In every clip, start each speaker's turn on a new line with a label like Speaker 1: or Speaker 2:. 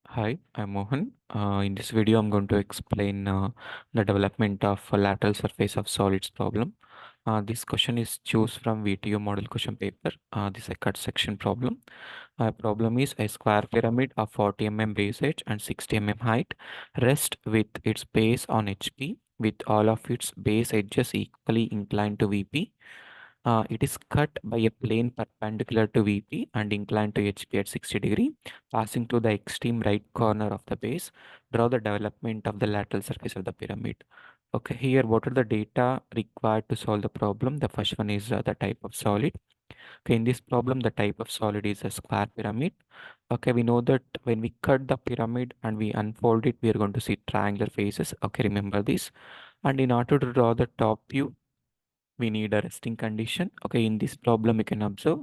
Speaker 1: Hi, I'm Mohan. In this video, I'm going to explain the development of a lateral surface of solids problem. This question is choose from VTU model question paper. This is a cut section problem. Problem is a square pyramid of 40 mm base edge and 60 mm height rest with its base on HP with all of its base edges equally inclined to VP. It is cut by a plane perpendicular to VP and inclined to HP at 60 degree, passing to the extreme right corner of the base. Draw the development of the lateral surface of the pyramid. Okay, here what are the data required to solve the problem? The first one is the type of solid. Okay, in this problem, the type of solid is a square pyramid. Okay, we know that when we cut the pyramid and we unfold it, we are going to see triangular faces. Okay, remember this. And in order to draw the top view, we need a resting condition. Okay, in this problem, you can observe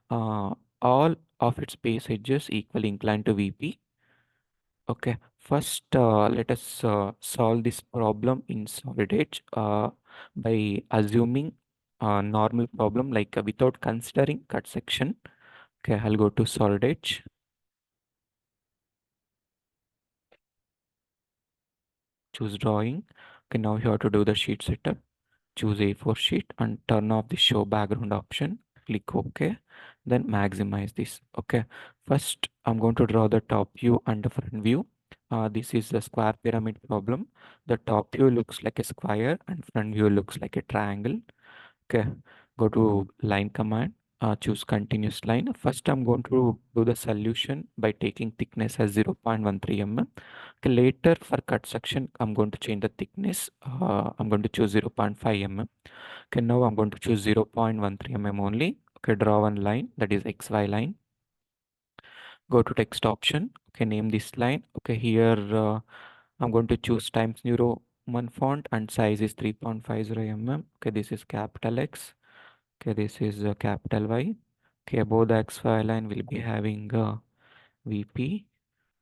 Speaker 1: uh, all of its base edges equally inclined to VP. Okay, first let us solve this problem in solid edge by assuming a normal problem like without considering cut section. Okay, I'll go to solid edge, choose drawing. Okay, now you have to do the sheet setup. Choose A4 sheet and turn off the show background option. Click OK. Then maximize this. Okay. First, I'm going to draw the top view and the front view. This is the square pyramid problem. The top view looks like a square and front view looks like a triangle. Okay, go to line command, choose continuous line. First, I'm going to do the solution by taking thickness as 0.13 mm. Okay, later for cut section, I'm going to change the thickness. I'm going to choose 0.5 mm. Okay, now I'm going to choose 0.13 mm only. Okay, draw one line that is XY line. Go to text option. Okay, name this line. Okay, here I'm going to choose Times New Roman font and size is 3.50 mm. Okay, this is capital X. Okay, this is capital Y. Okay, above the XY line will be having VP.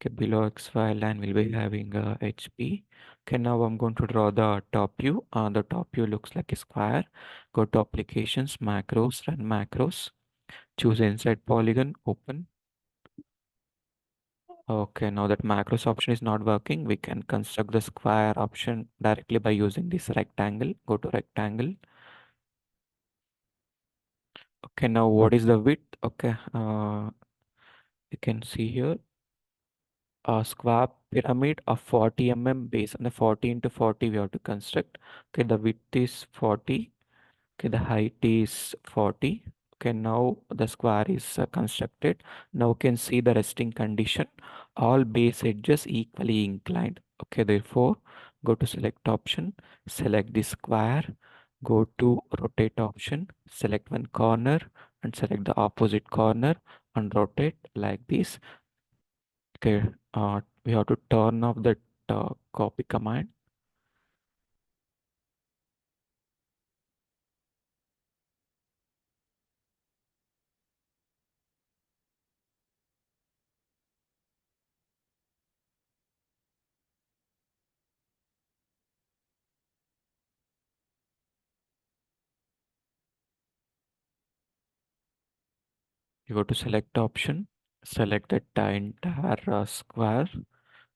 Speaker 1: Okay, below XY line will be having HP. Okay, now I'm going to draw the top view. The top view looks like a square. Go to applications, macros, run macros. Choose inside polygon, open. Okay, now that macros option is not working, we can construct the square option directly by using this rectangle. Go to rectangle. Okay, now what is the width? Okay, you can see here a square pyramid of 40 mm base on the 40 into 40 we have to construct. Okay, the width is 40. Okay, the height is 40. Okay, now the square is constructed. Now you can see the resting condition. All base edges equally inclined. Okay, therefore, go to select option, select the square, go to rotate option, select one corner and select the opposite corner and rotate like this. Okay, we have to turn off the copy command. You go to select option, select the entire square,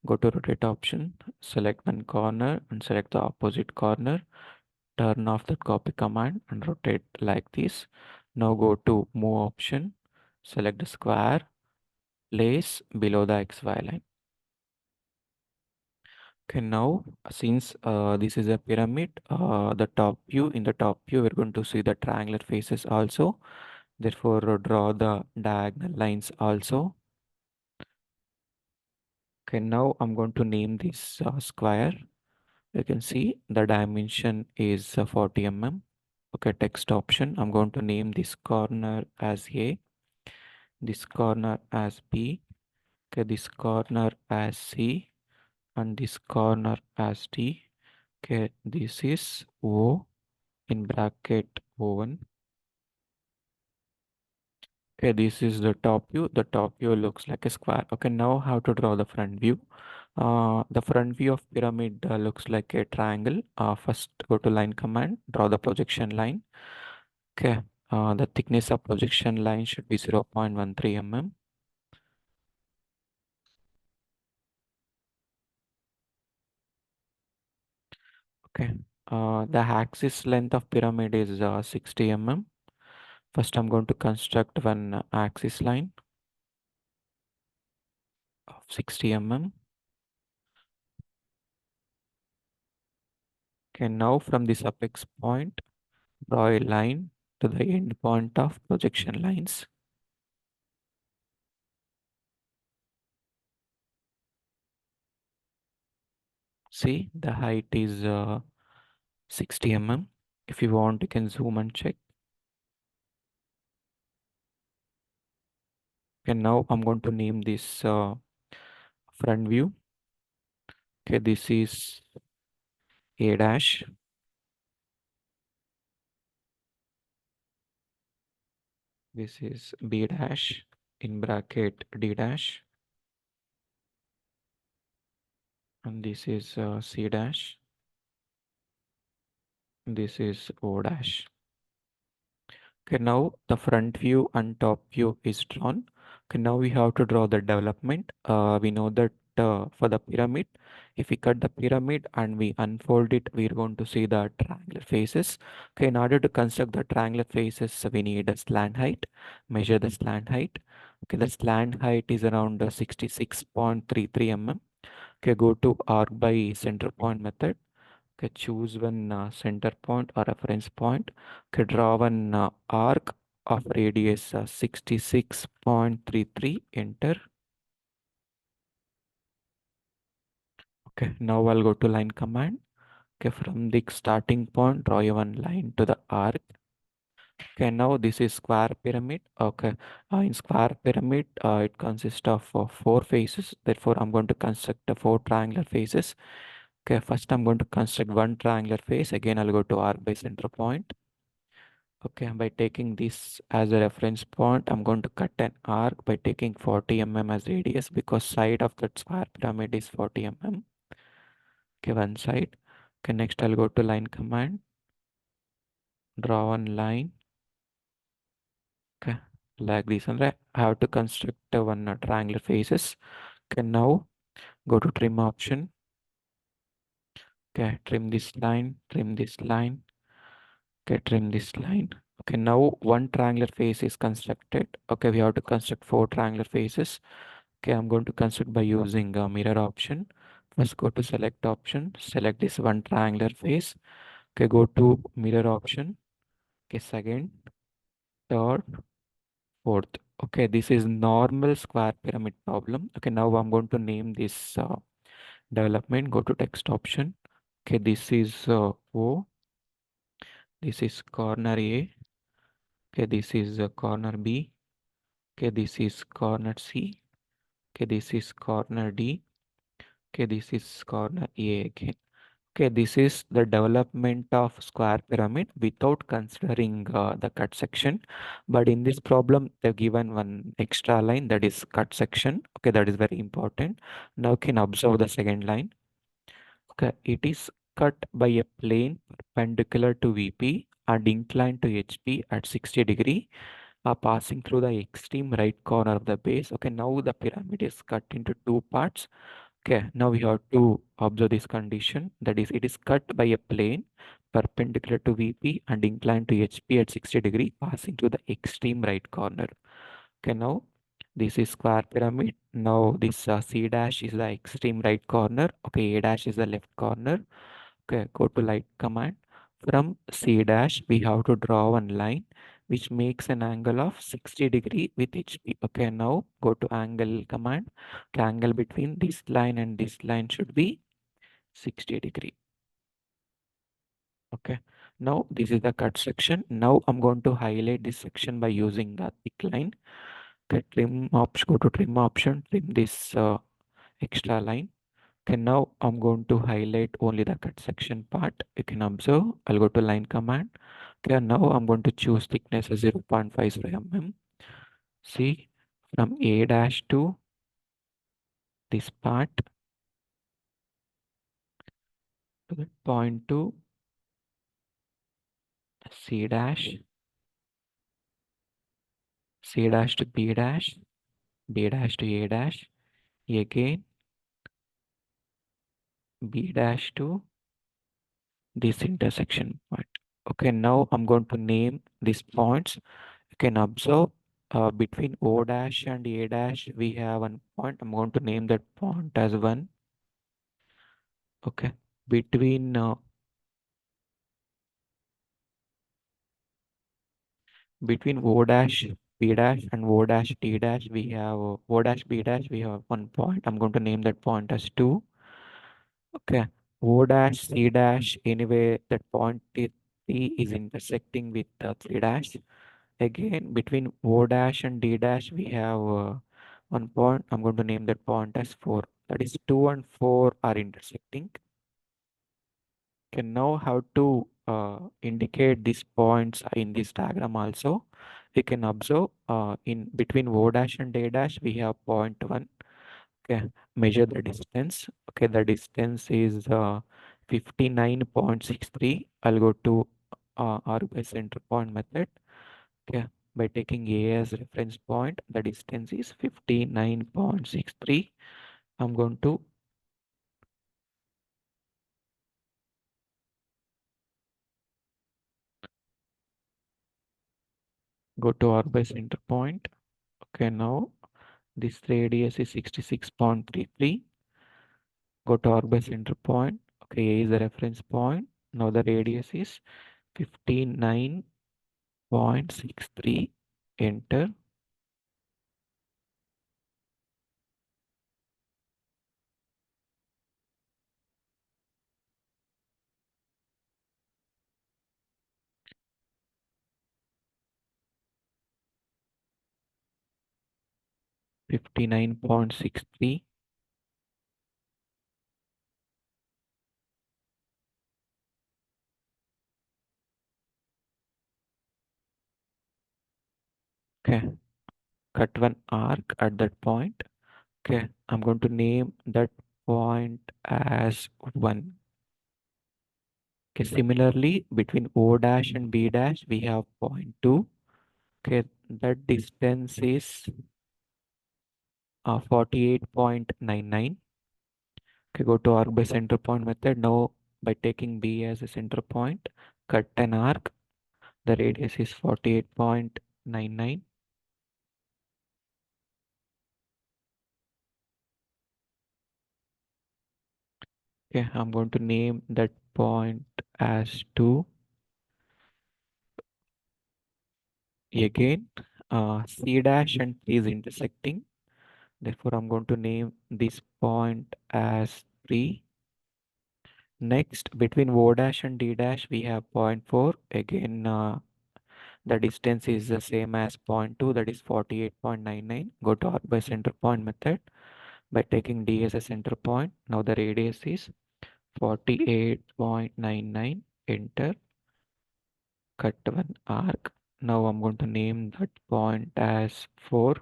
Speaker 1: go to rotate option, select one corner and select the opposite corner, turn off the copy command and rotate like this. Now go to move option, select the square, place below the XY line. Okay, now since this is a pyramid, the top view, in the top view, we're going to see the triangular faces also. Therefore, draw the diagonal lines also. Okay, now I'm going to name this square. You can see the dimension is 40 mm. Okay, text option. I'm going to name this corner as A, this corner as B, okay, this corner as C, and this corner as D. Okay, this is O in bracket O1. Okay, this is the top view. The top view looks like a square. Okay, now how to draw the front view. The front view of pyramid looks like a triangle. First go to line command, draw the projection line. Okay, the thickness of projection line should be 0.13 mm. Okay. The axis length of pyramid is 60 mm. First, I'm going to construct one axis line of 60 mm. Okay, now from this apex point, draw a line to the end point of projection lines. See, the height is 60 mm. If you want, you can zoom and check. Okay, now I'm going to name this front view. Okay, this is A dash. This is B dash in bracket D dash. And this is C dash. This is O dash. Okay, now the front view and top view is drawn. Okay, now we have to draw the development. We know that for the pyramid, if we cut the pyramid and we unfold it, we're going to see the triangular faces. Okay, in order to construct the triangular faces, we need a slant height. Measure the slant height. Okay, the slant height is around 66.33 mm. Okay, go to arc by center point method. Okay, choose one center point or reference point. Okay, draw one arc of radius 66.33. Enter. Okay, now I'll go to line command. Okay, from the starting point, draw a one line to the arc. Okay, now this is square pyramid. Okay, in square pyramid, it consists of four faces. Therefore, I'm going to construct the four triangular faces. Okay, first I'm going to construct one triangular face. Again, I'll go to arc by center point. Okay, by taking this as a reference point, I'm going to cut an arc by taking 40 mm as radius because side of that square pyramid is 40 mm. Okay, one side. Okay, next I'll go to line command, draw one line. Okay, like this, and I have to construct one triangular faces. Okay, now go to trim option. Okay, trim this line, trim this line. Okay, trim this line. Okay, now one triangular face is constructed. Okay, we have to construct four triangular faces. Okay, I'm going to construct by using a mirror option. First, go to select option, select this one triangular face. Okay, go to mirror option. Okay, second, third, fourth. Okay, this is normal square pyramid problem. Okay, now I'm going to name this development. Go to text option. Okay, this is O. This is corner A. Okay, this is corner B. Okay, this is corner C. Okay, this is corner D. Okay, this is corner A again. Okay, this is the development of square pyramid without considering the cut section. But in this problem, they've given one extra line that is cut section. Okay, that is very important. Now you can observe the second line. Okay, it is cut by a plane perpendicular to VP and inclined to HP at 60 degree, passing through the extreme right corner of the base. Okay, now the pyramid is cut into two parts. Okay, now we have to observe this condition. That is, it is cut by a plane perpendicular to VP and inclined to HP at 60 degree, passing to the extreme right corner. Okay, now this is square pyramid. Now this C dash is the extreme right corner. Okay, A dash is the left corner. Okay, go to light command. From C dash, we have to draw one line which makes an angle of 60 degree with HP. Okay, now go to angle command. The angle between this line and this line should be 60 degree. Okay, now this is the cut section. Now I'm going to highlight this section by using the thick line. Okay, trim option, go to trim option, trim this extra line. Okay, now I'm going to highlight only the cut section part. You can observe, I'll go to line command. Okay, now I'm going to choose thickness as 0.50 mm. See, from A dash to this part to the point to C dash, C dash to B dash, B dash to A dash, again B dash to this intersection point. Okay, now I'm going to name these points. You can observe between O dash and A dash, we have one point. I'm going to name that point as 1. Okay, between O dash B dash and O dash D dash, we have O dash B dash, we have one point. I'm going to name that point as 2. Okay, O dash C dash, anyway, that point T is intersecting with 3 dash. Again, between O dash and D dash, we have one point. I'm going to name that point as 4. That is 2 and 4 are intersecting. Can know how to indicate these points in this diagram also. We can observe in between O dash and A dash, we have point 1. Okay, measure the distance. Okay, the distance is 59.63. I'll go to R by center point method. Okay, by taking A as reference point, the distance is 59.63. I'm going to go to R by center point. Okay, now this radius is 66.33. Go to R by center point. Okay, A is the reference point. Now the radius is 59.63. Enter. 59.63. Okay, cut one arc at that point. Okay, I'm going to name that point as 1. Okay, similarly, between O dash and B dash, we have point 2. Okay, that distance is 48.99. Okay, go to arc by center point method. Now, by taking B as a center point, cut an arc. The radius is 48.99. Okay, I'm going to name that point as 2. Again, C dash and T is intersecting. Therefore, I'm going to name this point as 3. Next, between O dash and D dash, we have point 4. Again, the distance is the same as point 2, that is 48.99. Go to arc by center point method by taking D as a center point. Now the radius is 48.99. Enter. Cut one arc. Now I'm going to name that point as 4.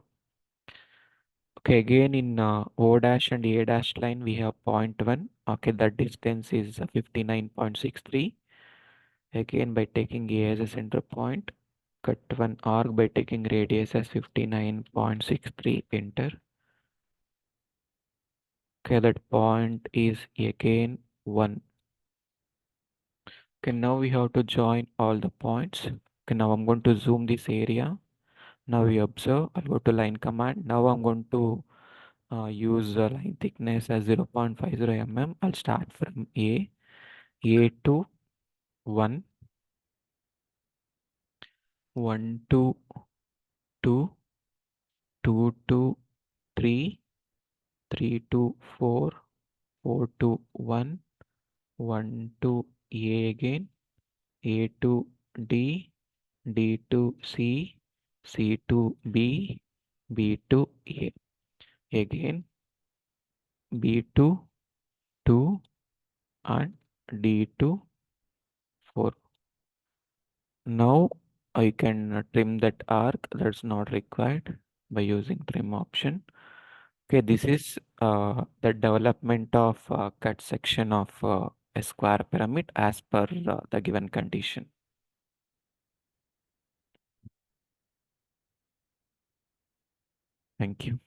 Speaker 1: Okay, again in O dash and A dash line, we have point 1. Okay, the distance is 59.63. Again, by taking A as a center point, cut one arc by taking radius as 59.63. Enter. Okay, that point is again 1. Okay, now we have to join all the points. Okay, now I'm going to zoom this area. Now we observe. I'll go to line command. Now I'm going to use line thickness as 0.50 mm. I'll start from A to 1, 1 to 2, 2 to 3, 3 to 4, 4 to 1, 1 to A again, A to D, D to C, C to B, B to A. Again, B to 2 and D to 4. Now I can trim that arc that's not required by using trim option. Okay, this is the development of cut section of a square pyramid as per the given condition. Thank you.